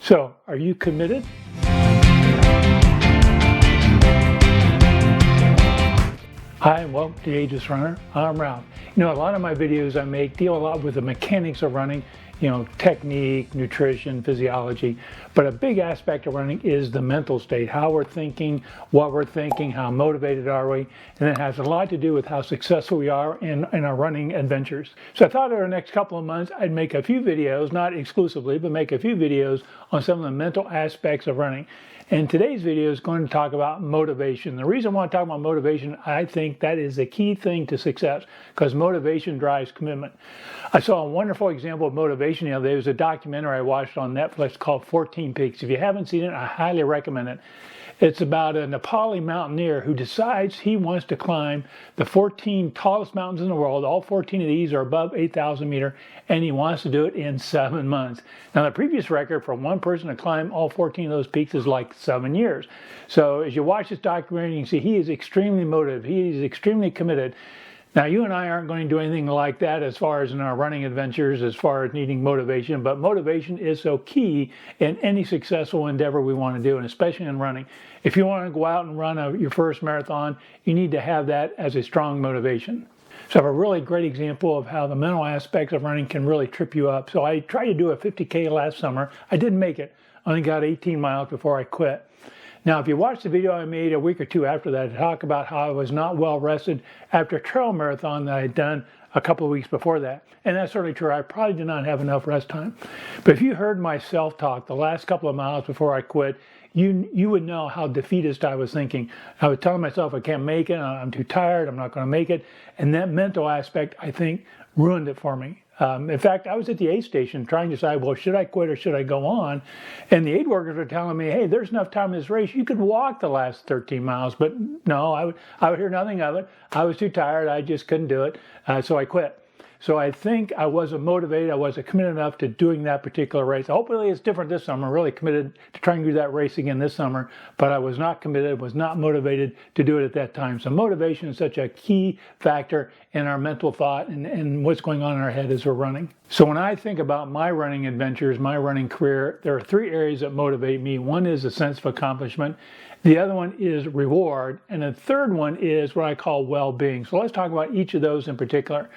So, are you committed? Hi, and welcome to the Ageless Runner. I'm Ralph. A lot of my videos I make deal a lot with the mechanics of running, technique, nutrition, physiology. But a big aspect of running is the mental state, how we're thinking, what we're thinking, how motivated are we, and it has a lot to do with how successful we are in our running adventures. So I thought over the next couple of months I'd make a few videos, not exclusively, but make a few videos on some of the mental aspects of running. And today's video is going to talk about motivation. The reason I want to talk about motivation, I think that is the key thing to success, because motivation drives commitment. I saw a wonderful example of motivation the other day. There was a documentary I watched on Netflix called 14 Peaks. If you haven't seen it, I highly recommend it. It's about a Nepali mountaineer who decides he wants to climb the 14 tallest mountains in the world. All 14 of these are above 8,000 meters, and he wants to do it in 7 months. Now, the previous record for one person to climb all 14 of those peaks is like 7 years. So as you watch this documentary, you can see he is extremely motivated. He is extremely committed. Now, you and I aren't going to do anything like that as far as in our running adventures, as far as needing motivation, but motivation is so key in any successful endeavor we want to do, and especially in running. If you want to go out and run your first marathon, you need to have that as a strong motivation. So I have a really great example of how the mental aspects of running can really trip you up. So I tried to do a 50K last summer. I didn't make it. I only got 18 miles before I quit. Now, if you watch the video I made a week or two after that, I talk about how I was not well rested after a trail marathon that I had done a couple of weeks before that. And that's certainly true. I probably did not have enough rest time. But if you heard my self-talk the last couple of miles before I quit, you would know how defeatist I was thinking. I was telling myself I can't make it, I'm too tired, I'm not going to make it. And that mental aspect, I think, ruined it for me. In fact, I was at the aid station trying to decide, well, should I quit or should I go on? And the aid workers were telling me, hey, there's enough time in this race. You could walk the last 13 miles. But no, I would hear nothing of it. I was too tired. I just couldn't do it. So I quit. So I think I wasn't motivated. I wasn't committed enough to doing that particular race. Hopefully it's different this summer. I'm really committed to trying to do that race again this summer, but I was not committed, was not motivated to do it at that time. So motivation is such a key factor in our mental thought and what's going on in our head as we're running. So when I think about my running adventures, my running career, there are 3 areas that motivate me. One is a sense of accomplishment. The other one is reward. And the third one is what I call well-being. So let's talk about each of those in particular.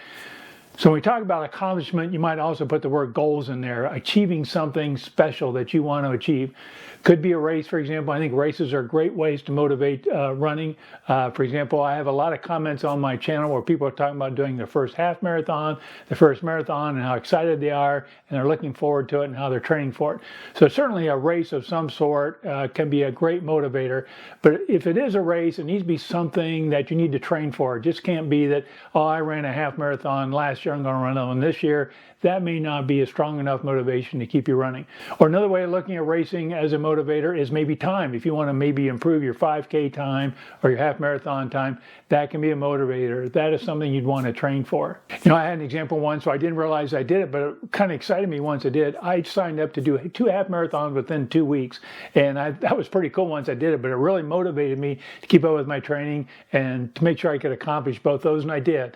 So when we talk about accomplishment, you might also put the word goals in there, achieving something special that you want to achieve. Could be a race, for example. I think races are great ways to motivate running. For example, I have a lot of comments on my channel where people are talking about doing their first half marathon, the first marathon, and how excited they are, and they're looking forward to it and how they're training for it. So certainly a race of some sort can be a great motivator. But if it is a race, it needs to be something that you need to train for. It just can't be that, oh, I ran a half marathon last year, I'm going to run one this year. That may not be a strong enough motivation to keep you running. Or another way of looking at racing as a motivator is maybe time. If you want to maybe improve your 5K time or your half marathon time, that can be a motivator. That is something you'd want to train for. I had an example once, so I didn't realize I did it, but it kind of excited me once I did. I signed up to do 2 half marathons within 2 weeks, and that was pretty cool once I did it, but it really motivated me to keep up with my training and to make sure I could accomplish both those, and I did.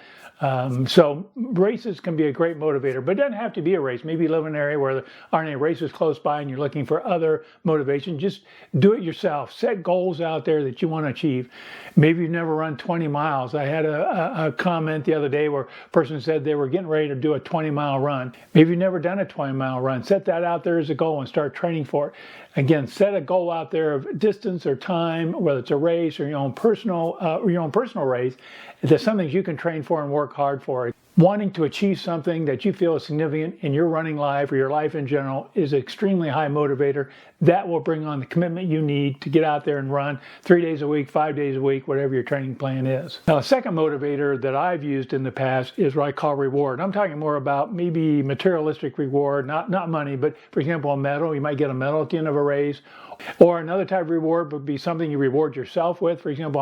So races can be a great motivator, but it doesn't have to be a race. Maybe you live in an area where there aren't any races close by and you're looking for other motivation. Just do it yourself. Set goals out there that you want to achieve. Maybe you've never run 20 miles. I had a comment the other day where a person said they were getting ready to do a 20-mile run. Maybe you've never done a 20-mile run. Set that out there as a goal and start training for it. Again, set a goal out there of distance or time, whether it's a race or your own personal race. There's some things you can train for and work hard for. Wanting to achieve something that you feel is significant in your running life or your life in general is an extremely high motivator. That will bring on the commitment you need to get out there and run 3 days a week, 5 days a week, whatever your training plan is. Now, a second motivator that I've used in the past is what I call reward. I'm talking more about maybe materialistic reward, not money, but for example, a medal. You might get a medal at the end of a race. Or another type of reward would be something you reward yourself with. For example,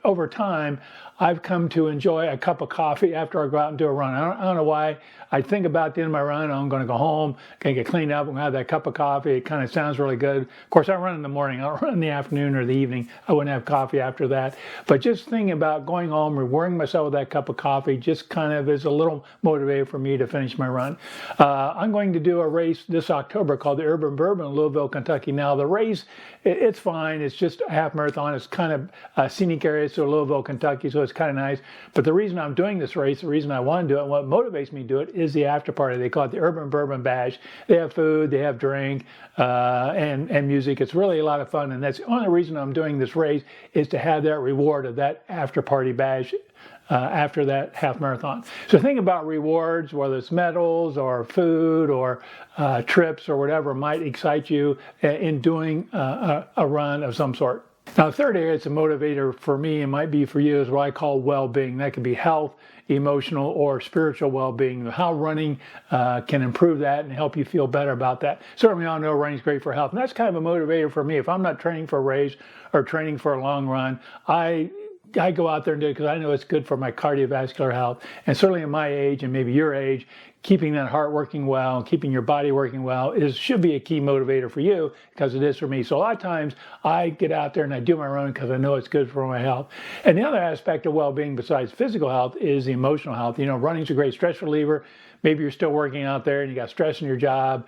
over time, I've come to enjoy a cup of coffee after I go out and do a run. I don't know why. I think about the end of my run, I'm going to go home, going to get cleaned up, I'm going to have that cup of coffee. It kind of sounds really good. Of course, I run in the morning. I don't run in the afternoon or the evening. I wouldn't have coffee after that. But just thinking about going home, rewarding myself with that cup of coffee, just kind of is a little motivator for me to finish my run. I'm going to do a race this October called the Urban Bourbon in Louisville, Kentucky. Now, the race, it's fine. It's just a half marathon. It's kind of a scenic area, so Louisville, Kentucky, so it's kind of nice. But the reason I'm doing this race, the reason I want to do it, and what motivates me to do it is the after party. They call it the Urban Bourbon Bash. They have food, they have drink, and music. It's really a lot of fun, and that's the only reason I'm doing this race is to have that reward of that after party bash after that half marathon. So think about rewards, whether it's medals or food or trips or whatever might excite you in doing a run of some sort. Now, the third area that's a motivator for me and might be for you is what I call well-being. That could be health, emotional, or spiritual well-being. How running can improve that and help you feel better about that. Certainly, I know running's great for health, and that's kind of a motivator for me. If I'm not training for a race or training for a long run, I go out there and do it because I know it's good for my cardiovascular health. And certainly at my age and maybe your age, keeping that heart working well, keeping your body working well should be a key motivator for you because it is for me. So a lot of times I get out there and I do my run because I know it's good for my health. And the other aspect of well-being besides physical health is the emotional health. You know, running's a great stress reliever. Maybe you're still working out there and you got stress in your job.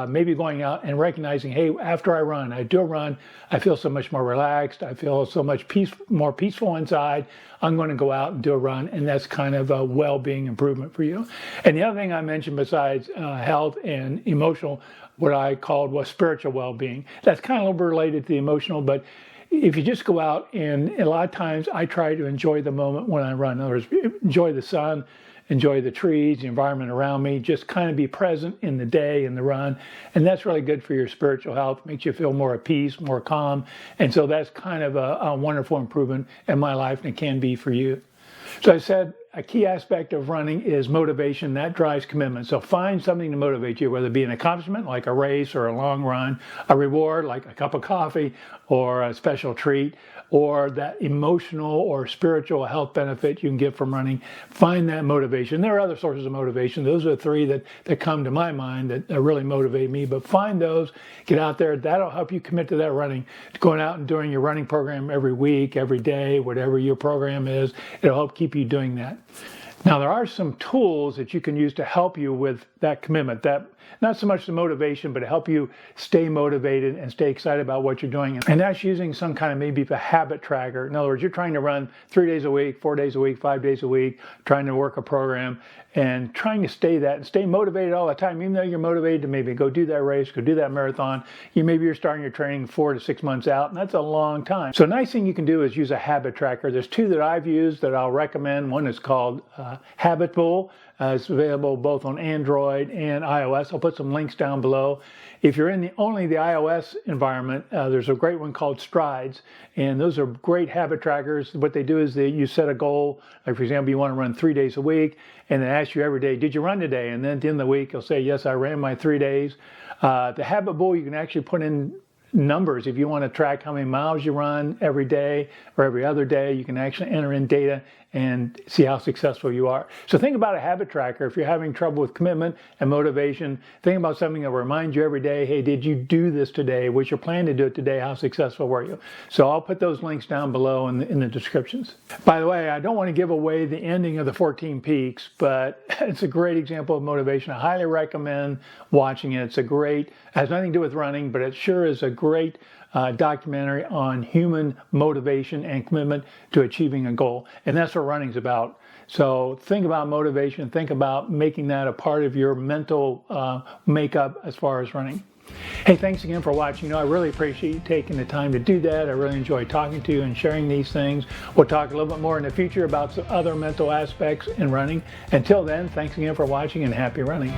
Maybe going out and recognizing, hey, after I do a run, I feel so much more relaxed. I feel so much more peaceful inside. I'm going to go out and do a run, and that's kind of a well-being improvement for you. And the other thing I mentioned besides health and emotional, what I called was spiritual well-being. That's kind of a little related to the emotional, but if you just go out and a lot of times I try to enjoy the moment when I run. In other words, enjoy the sun, enjoy the trees, the environment around me, just kind of be present in the day, in the run. And that's really good for your spiritual health, makes you feel more at peace, more calm. And so that's kind of a wonderful improvement in my life, and it can be for you. So I said a key aspect of running is motivation. That drives commitment. So find something to motivate you, whether it be an accomplishment like a race or a long run, a reward like a cup of coffee or a special treat, or that emotional or spiritual health benefit you can get from running. Find that motivation. There are other sources of motivation. Those are the three that come to my mind that really motivate me. But find those, get out there. That'll help you commit to that running. Going out and doing your running program every week, every day, whatever your program is, it'll help keep you doing that. Now, there are some tools that you can use to help you with that commitment, that not so much the motivation, but to help you stay motivated and stay excited about what you're doing. And that's using some kind of maybe a habit tracker. In other words, you're trying to run 3 days a week, 4 days a week, 5 days a week, trying to work a program and trying to stay motivated all the time, even though you're motivated to maybe go do that race, go do that marathon. Maybe you're starting your training 4 to 6 months out, and that's a long time. So a nice thing you can do is use a habit tracker. There's two that I've used that I'll recommend. One is called Habitbull. It's available both on Android and iOS. I'll put some links down below. If you're in only the iOS environment, there's a great one called Strides, and those are great habit trackers. What they do is you set a goal, like for example, you want to run 3 days a week, and they ask you every day, did you run today? And then at the end of the week, you'll say, yes, I ran my 3 days. The Habitbull, you can actually put in numbers. If you want to track how many miles you run every day or every other day, you can actually enter in data and see how successful you are. So think about a habit tracker. If you're having trouble with commitment and motivation, think about something that will remind you every day, hey, did you do this today? What's your plan to do it today? How successful were you? So I'll put those links down below in the descriptions. By the way, I don't want to give away the ending of the 14 Peaks, but it's a great example of motivation. I highly recommend watching it. It has nothing to do with running, but it sure is a great documentary on human motivation and commitment to achieving a goal. And that's what running's about. So think about motivation. Think about making that a part of your mental makeup as far as running. Hey, thanks again for watching. I really appreciate you taking the time to do that. I really enjoy talking to you and sharing these things. We'll talk a little bit more in the future about some other mental aspects in running. Until then, thanks again for watching and happy running.